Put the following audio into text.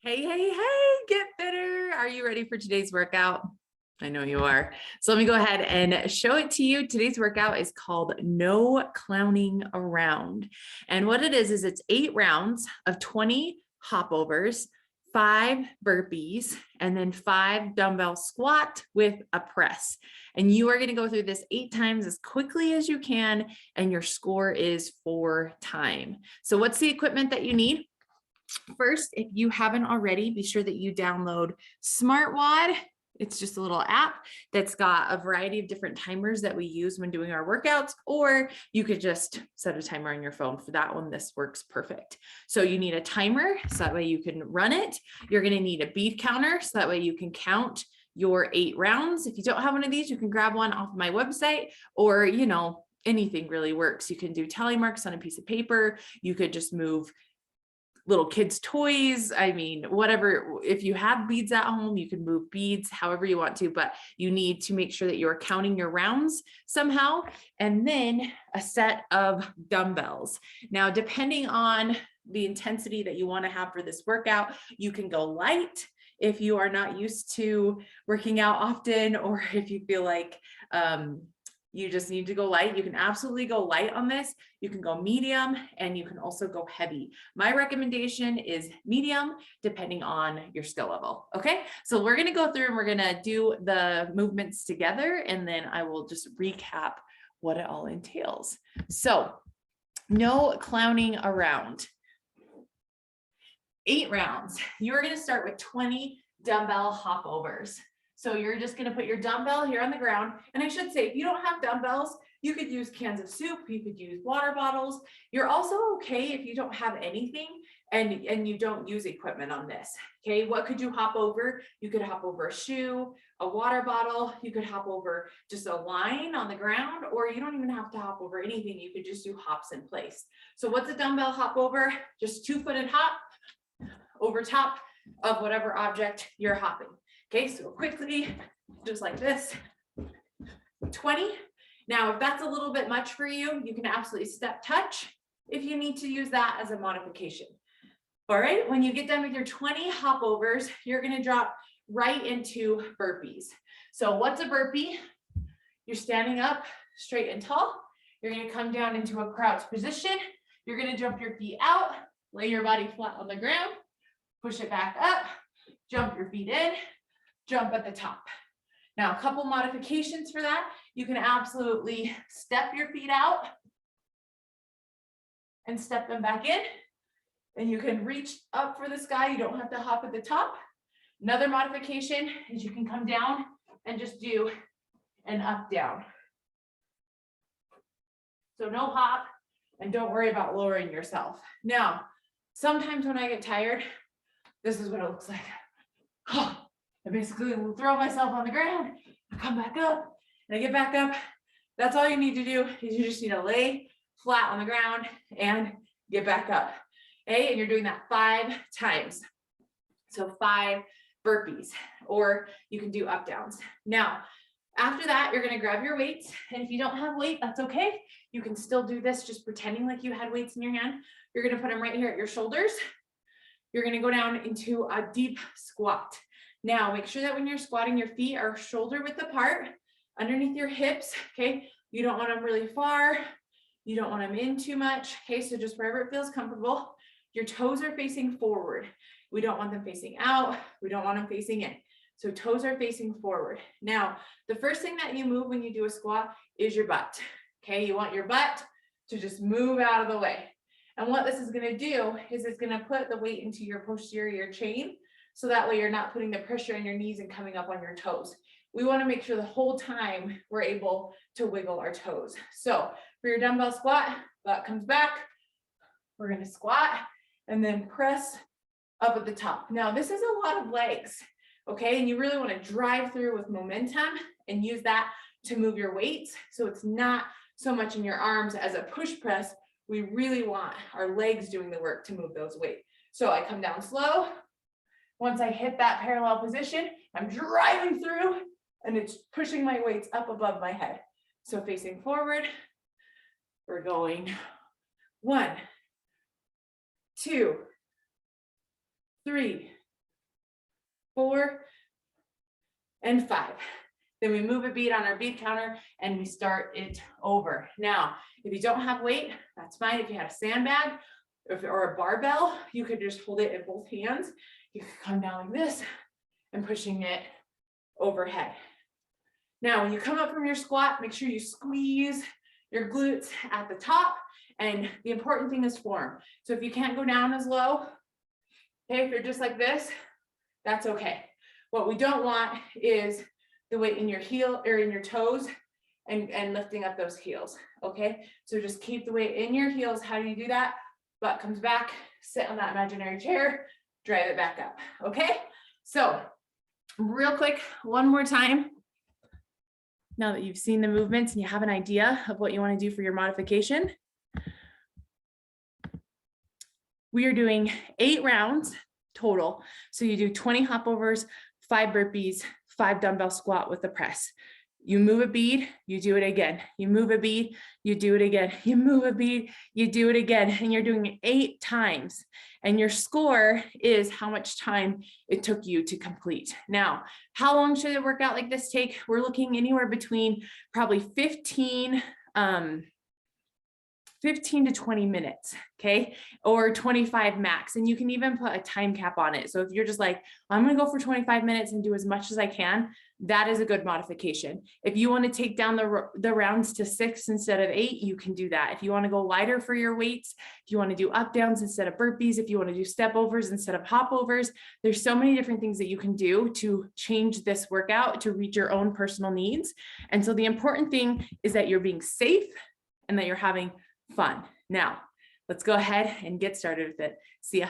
Hey, hey, hey, get fitter. Are you ready for today's workout? I know you are. So let me go ahead and show it to you. Today's workout is called No Clowning Around. And what it is it's 8 rounds of 20 hop overs, 5 burpees, and then 5 dumbbell squat with a press. And you are going to go through this 8 times as quickly as you can. And your score is for time. So what's the equipment that you need? First, if you haven't already, be sure that you download SmartWOD. It's just a little app that's got a variety of different timers that we use when doing our workouts, or you could just set a timer on your phone. For that one, this works perfect. So you need a timer, so that way you can run it. You're going to need a bead counter, so that way you can count your 8 rounds. If you don't have one of these, you can grab one off my website, or, anything really works. You can do tally marks on a piece of paper. You could just move little kids' toys. I mean, whatever, if you have beads at home, you can move beads however you want to, but you need to make sure that you're counting your rounds somehow. And then a set of dumbbells. Now, depending on the intensity that you want to have for this workout, you can go light if you are not used to working out often, or if you feel like, you just need to go light. You can absolutely go light on this. You can go medium, and you can also go heavy. My recommendation is medium, depending on your skill level. Okay, so we're going to go through and we're going to do the movements together, and then I will just recap what it all entails. So no clowning around. 8 rounds. You're going to start with 20 dumbbell hop overs. So you're just going to put your dumbbell here on the ground. And I should say, if you don't have dumbbells, you could use cans of soup. You could use water bottles. You're also okay if you don't have anything and you don't use equipment on this. Okay, what could you hop over? You could hop over a shoe, a water bottle. You could hop over just a line on the ground, or you don't even have to hop over anything. You could just do hops in place. So what's a dumbbell hop over? Just 2-footed hop over top of whatever object you're hopping. Okay, so quickly, just like this, 20. Now, if that's a little bit much for you, you can absolutely step touch if you need to use that as a modification. All right, when you get done with your 20 hop overs, you're going to drop right into burpees. So what's a burpee? You're standing up straight and tall. You're going to come down into a crouch position. You're going to jump your feet out, lay your body flat on the ground, push it back up, jump your feet in, jump at the top. Now, a couple modifications for that. You can absolutely step your feet out and step them back in. And you can reach up for the sky. You don't have to hop at the top. Another modification is you can come down and just do an up down. So no hop, and don't worry about lowering yourself. Now, sometimes when I get tired, this is what it looks like. I basically will throw myself on the ground, come back up, and I get back up. That's all you need to do, is you just need to lay flat on the ground and get back up. Okay, and you're doing that 5 times. So 5 burpees, or you can do up downs. Now, after that, you're going to grab your weights, and if you don't have weight, that's okay. You can still do this just pretending like you had weights in your hand. You're going to put them right here at your shoulders. You're going to go down into a deep squat. Now, make sure that when you're squatting, your feet are shoulder width apart underneath your hips. Okay, you don't want them really far. You don't want them in too much. Okay, so just wherever it feels comfortable. Your toes are facing forward. We don't want them facing out. We don't want them facing in. So toes are facing forward. Now, the first thing that you move when you do a squat is your butt. Okay, you want your butt to just move out of the way. And what this is going to do is it's going to put the weight into your posterior chain. So that way you're not putting the pressure on your knees and coming up on your toes. We want to make sure the whole time we're able to wiggle our toes. So for your dumbbell squat, butt comes back. We're going to squat and then press up at the top. Now, this is a lot of legs, okay? And you really want to drive through with momentum and use that to move your weights. So it's not so much in your arms as a push press. We really want our legs doing the work to move those weights. So I come down slow. Once I hit that parallel position, I'm driving through, and it's pushing my weights up above my head. So facing forward, we're going 1, 2, 3, 4, and 5. Then we move a bead on our bead counter and we start it over. Now, if you don't have weight, that's fine. If you had a sandbag or a barbell, you could just hold it in both hands. You could come down like this and pushing it overhead. Now, when you come up from your squat, make sure you squeeze your glutes at the top. And the important thing is form. So if you can't go down as low, okay, if you're just like this, that's okay. What we don't want is the weight in your heel or in your toes and lifting up those heels, okay? So just keep the weight in your heels. How do you do that? Butt comes back, sit on that imaginary chair, drive it back up, okay? So real quick, one more time. Now that you've seen the movements and you have an idea of what you want to do for your modification, we are doing 8 rounds total. So you do 20 hop overs, 5 burpees, 5 dumbbell squat with the press. You move a bead, you do it again. You move a bead, you do it again. You move a bead, you do it again. And you're doing it 8 times. And your score is how much time it took you to complete. Now, how long should a workout like this take? We're looking anywhere between probably 15 to 20 minutes, okay? Or 25 max. And you can even put a time cap on it. So if you're just like, I'm gonna go for 25 minutes and do as much as I can, that is a good modification. If you wanna take down the rounds to 6 instead of 8, you can do that. If you wanna go lighter for your weights, if you wanna do up downs instead of burpees, if you wanna do step overs instead of hop overs, there's so many different things that you can do to change this workout to reach your own personal needs. And so the important thing is that you're being safe and that you're having fun. Now, let's go ahead and get started with it. See ya.